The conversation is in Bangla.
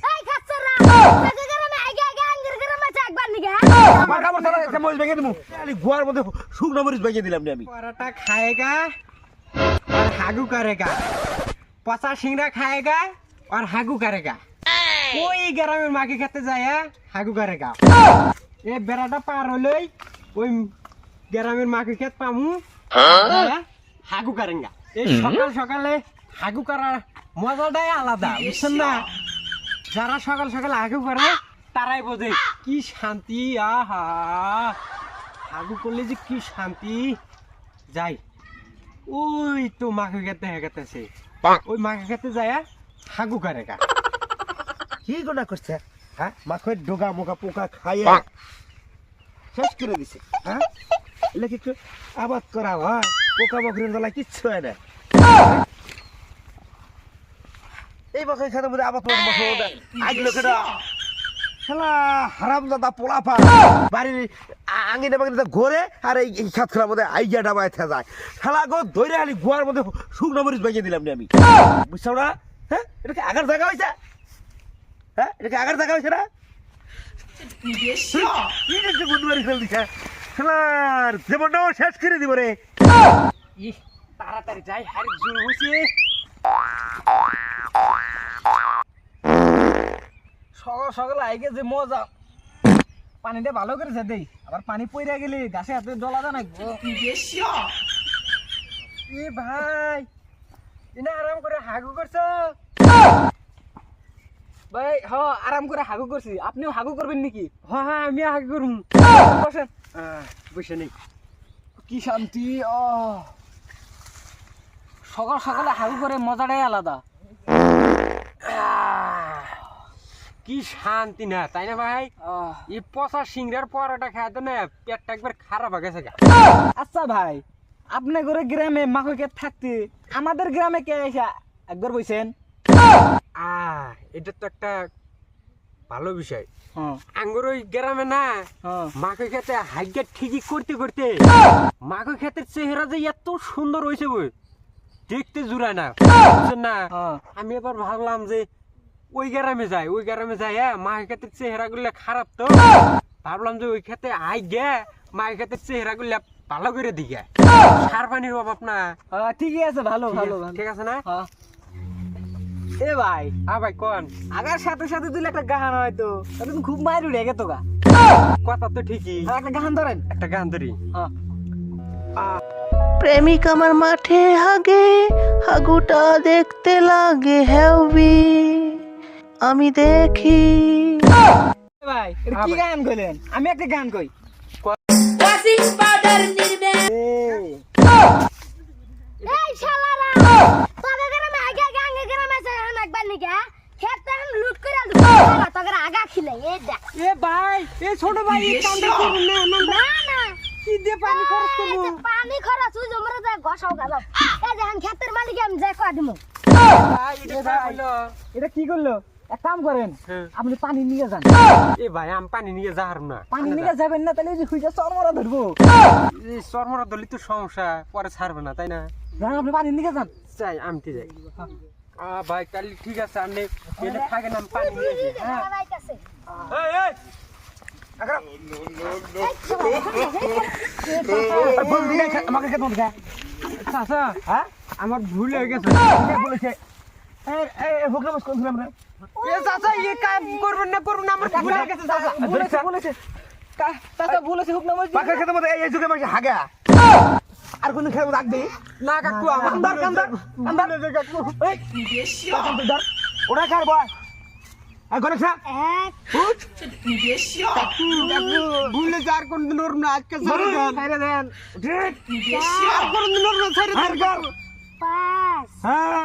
এই খাচ্ছরা তোকে গরমে আগে আগে আঙ্গুর গরমে চা একবার নিগে আমার কাপড় ছাড়া একটা মরিচ ভেঙে দিমু খালি গোয়ার মধ্যে শুকনো মরিচ ভেঙে দিলাম নি আমি पराठा खाएगा और हागू करेगा पचा सिंगड़ा खाएगा और हागू करेगा कोई ग्राम में माँ के खेते जाए हागू करेगा ये बेराटा पार हो लई ওই গ্রামের মাকে খেত পামু হাগু করেঙ্গা এই সকাল সকালে হাগু করার মজাটাই আলাদা বুঝছেন না যারা সকাল সকালে হাগু করে তারাই বোঝে কি শান্তি আহা হাগু করলে যে কি শান্তি যাই ওই তো মাকে খেতে হেগেতেছে ওই মাকে খেতে যায় হাগু করে গা কি গোনা করছে হ্যাঁ মাখে ডোগা মোকা পোকা খাইয়া শেষ করে দিছে হ্যাঁ এলে কি আবাদ করা হয় পোকা বকরির দলা কিচ্ছু হয় না এই বছর খেতে মধ্যে আবাদ বছর আগলো কেটা শালা হারামজাদা পোলাপা বাড়ির আঙিনে বাঙিনে ঘোরে আর এই খাত খেলার মধ্যে আইগা ডাবায় থা যায় শালা গো ধরে আলি গোয়ার মধ্যে শুকনো মরিচ ভেঙে দিলাম নি আমি বুঝছো না হ্যাঁ এটা কি আগার জায়গা হয়েছে হ্যাঁ এটা কি আগার জায়গা হয়েছে না জীবনটাও শেষ করে দিব রে তাড়াতাড়ি যাই হারি জোর হয়েছে সকাল সকাল আইগে যে মজা পানিটা ভালো করেছে দেই আবার পানি পইরা গেলে গাছে হাতে ডলা দা নাকবো এ ভাই ইনা আরাম করে হাগু করছো ভাই হ আরাম করে হাগু করছি আপনিও হাগু করবেন নাকি হ্যাঁ হ্যাঁ আমি হাগু করুম বসেন বসে নেই কি শান্তি ও সকাল সকালে হাগু করে মজাটাই আলাদা কি শান্তি না তাই না ভাই এই পচা সিংড়ার পরোটা খাইতে না পেটটা একবার খারাপ হয়ে গেছে আচ্ছা ভাই আপনি করে গ্রামে মাকে থাকতে আমাদের গ্রামে কে এসে একবার বইছেন এটা তো একটা ভালো বিষয় হ্যাঁ আঙ্গুর ওই গ্রামে না হ্যাঁ মাকে খেতে হাইগা ঠিকই করতে করতে মাকে খেতের চেহারা যে এত সুন্দর হয়েছে বই দেখতে জুড়ায় না বুঝছেন না হ্যাঁ আমি এবার ভাবলাম যে ওই গ্রামে যাই হ্যাঁ মাকে খেতের চেহারা গুলা খারাপ তো ভাবলাম যে ওই খেতে আই গে মাকে খেতের চেহারা গুলা ভালো করে দিকে সার পানির অভাব না ঠিকই আছে ভালো ভালো ভালো ঠিক আছে না হ্যাঁ এ ভাই ভাই কোন আগার সাথে সাথে দিলে একটা গান হয়তো তুমি খুব মায়ের উড়ে গেতো গা কথা তো ঠিকই একটা গান ধরেন একটা গান ধরি হ্যাঁ প্রেমিক আমার মাঠে হাগে হাগুটা দেখতে লাগে হেভি আমি দেখি ভাই এটা কি গান কইলেন আমি একটা গান কই ওয়াশিং পাউডার নির্মে এই এই শালারা তোকে গরমে আগে আগে আঙ্গুর গরমে চা একবার নিগে খেতে हम লুট করে আলু শালা তোকে আগা খিলে এই দেখ এ ভাই এ ছোট ভাই এই কামটা করুন না না না কি দিয়ে পানি খরচ এই করবো যে পানি খরচ হই জমরা যায় ঘষাও গালাম এই যে আমি খেতের মালিক আমি যাই কয়া দিমু ভাই এটা হলো এটা কি করলো এক কাম করেন হ্যাঁ। আপনি পানি নিয়ে যান এ ভাই আমি পানি নিয়ে যাহার না পানি নিয়ে যাবেন না তাহলে ওই যে হুইজা চরমরা ধরবো এই চরমরা দলি তো সমস্যা পরে ছাড়বে না তাই না যান আপনি পানি নিয়ে যান চাই আমি যাই ভাই কালি ঠিক আছে আপনি এলে থাকেন আমি পানি নিয়ে যাই হ্যাঁ যাইতাছে এই এই আগরা বল দিলে আমাকে কে বলছে চাচা হ্যাঁ আমার ভুল হয়ে গেছে কে বলেছে এই এই হুকরা বস কোন ছিলাম রে এ চাচা এই কাজ করবেন না আমার ভুল হয়ে গেছে চাচা বলেছে বলেছে চাচা বলেছে হুক নামাজ পাকা খেতে মধ্যে এই যুগে মাঝে হাগা আর কোন খেতে রাখবি না কাকু আমার কান্দার কান্দার কান্দার কাকু এই কান্দার ওরা খার বয় আর কোন খা এক ভুলে যার কোন দিন ওর না আজকে ছাড়ে দেন ছাইরে দেন ঠিক আর কোন দিন ওর না ছাড়ে দেন পাঁচ হ্যাঁ